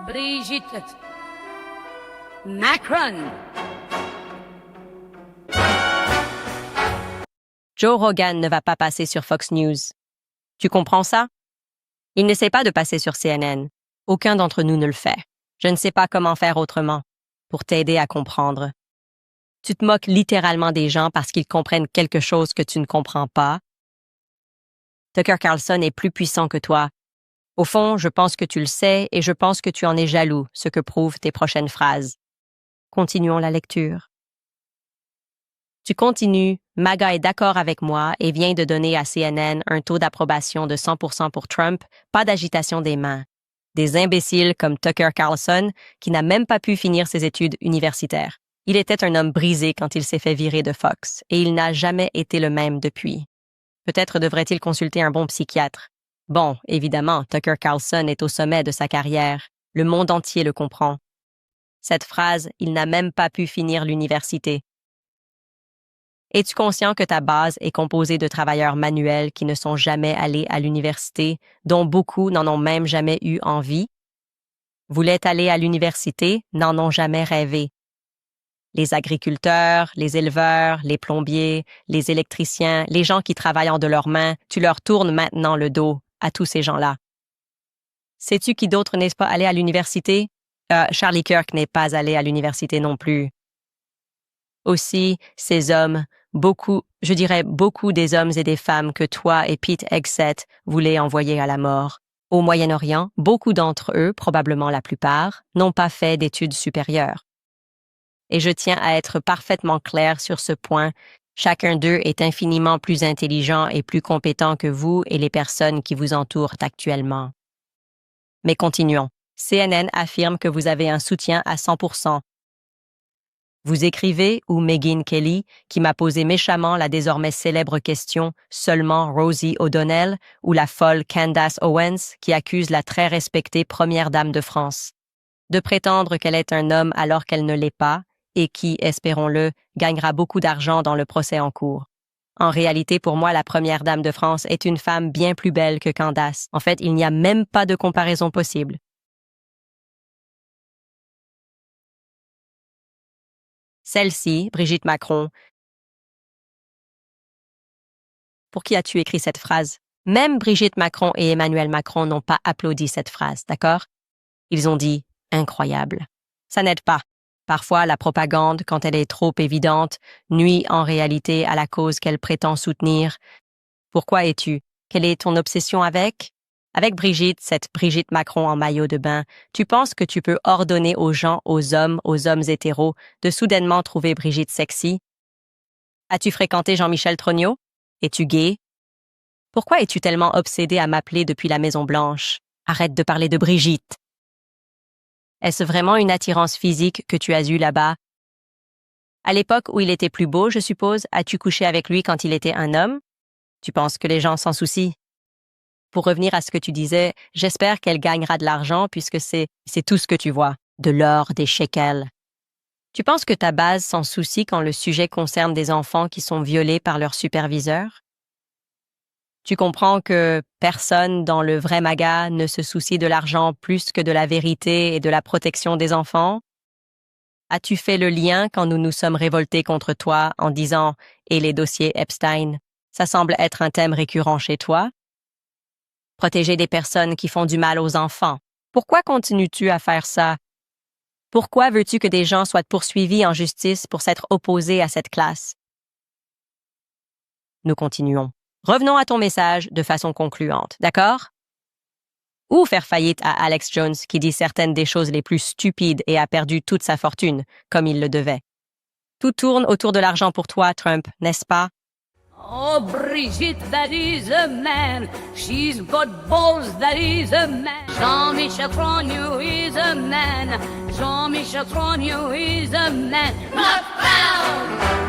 Brigitte Macron. Joe Rogan ne va pas passer sur Fox News. Tu comprends ça? Il n'essaie pas de passer sur CNN. Aucun d'entre nous ne le fait. Je ne sais pas comment faire autrement pour t'aider à comprendre. Tu te moques littéralement des gens parce qu'ils comprennent quelque chose que tu ne comprends pas. Tucker Carlson est plus puissant que toi. Au fond, je pense que tu le sais et je pense que tu en es jaloux, ce que prouvent tes prochaines phrases. Continuons la lecture. Tu continues, MAGA est d'accord avec moi et vient de donner à CNN un taux d'approbation de 100% pour Trump, pas d'agitation des mains. Des imbéciles comme Tucker Carlson, qui n'a même pas pu finir ses études universitaires. Il était un homme brisé quand il s'est fait virer de Fox, et il n'a jamais été le même depuis. Peut-être devrait-il consulter un bon psychiatre. Bon, évidemment, Tucker Carlson est au sommet de sa carrière. Le monde entier le comprend. Cette phrase, il n'a même pas pu finir l'université. Es-tu conscient que ta base est composée de travailleurs manuels qui ne sont jamais allés à l'université, dont beaucoup n'en ont même jamais eu envie? Voulaient aller à l'université, n'en ont jamais rêvé. Les agriculteurs, les éleveurs, les plombiers, les électriciens, les gens qui travaillent en de leurs mains, tu leur tournes maintenant le dos à tous ces gens-là. Sais-tu qui d'autre n'est pas allé à l'université? Charlie Kirk n'est pas allé à l'université non plus. Aussi, ces hommes, beaucoup des hommes et des femmes que toi et Pete Hegseth voulez envoyer à la mort. Au Moyen-Orient, beaucoup d'entre eux, probablement la plupart, n'ont pas fait d'études supérieures. Et je tiens à être parfaitement clair sur ce point. Chacun d'eux est infiniment plus intelligent et plus compétent que vous et les personnes qui vous entourent actuellement. Mais continuons. CNN affirme que vous avez un soutien à 100%. Vous écrivez, ou Megyn Kelly, qui m'a posé méchamment la désormais célèbre question « Seulement Rosie O'Donnell » ou la folle Candace Owens, qui accuse la très respectée première dame de France de prétendre qu'elle est un homme alors qu'elle ne l'est pas et qui, espérons-le, gagnera beaucoup d'argent dans le procès en cours. En réalité, pour moi, la première dame de France est une femme bien plus belle que Candace. En fait, il n'y a même pas de comparaison possible. Celle-ci, Brigitte Macron. Pour qui as-tu écrit cette phrase? Même Brigitte Macron et Emmanuel Macron n'ont pas applaudi cette phrase, d'accord? Ils ont dit « incroyable ». Ça n'aide pas. Parfois, la propagande, quand elle est trop évidente, nuit en réalité à la cause qu'elle prétend soutenir. Pourquoi es-tu? Quelle est ton obsession avec? Avec Brigitte, cette Brigitte Macron en maillot de bain, tu penses que tu peux ordonner aux gens, aux hommes hétéros, de soudainement trouver Brigitte sexy? As-tu fréquenté Jean-Michel Trogneux? Es-tu gay? Pourquoi es-tu tellement obsédé à m'appeler depuis la Maison-Blanche? Arrête de parler de Brigitte. Est-ce vraiment une attirance physique que tu as eue là-bas? À l'époque où il était plus beau, je suppose, as-tu couché avec lui quand il était un homme? Tu penses que les gens s'en soucient? Pour revenir à ce que tu disais, j'espère qu'elle gagnera de l'argent puisque c'est tout ce que tu vois, de l'or, des shekels. Tu penses que ta base s'en soucie quand le sujet concerne des enfants qui sont violés par leur superviseur? Tu comprends que personne dans le vrai MAGA ne se soucie de l'argent plus que de la vérité et de la protection des enfants? As-tu fait le lien quand nous nous sommes révoltés contre toi en disant « et les dossiers Epstein », ça semble être un thème récurrent chez toi? Protéger des personnes qui font du mal aux enfants. Pourquoi continues-tu à faire ça? Pourquoi veux-tu que des gens soient poursuivis en justice pour s'être opposés à cette classe? Nous continuons. Revenons à ton message de façon concluante, d'accord? Ou faire faillite à Alex Jones qui dit certaines des choses les plus stupides et a perdu toute sa fortune, comme il le devait. Tout tourne autour de l'argent pour toi, Trump, n'est-ce pas? Oh, Brigitte, that is a man. She's got balls, that is a man. Jean-Michel Trogneux is a man. Jean-Michel Trogneux is a man. Not found!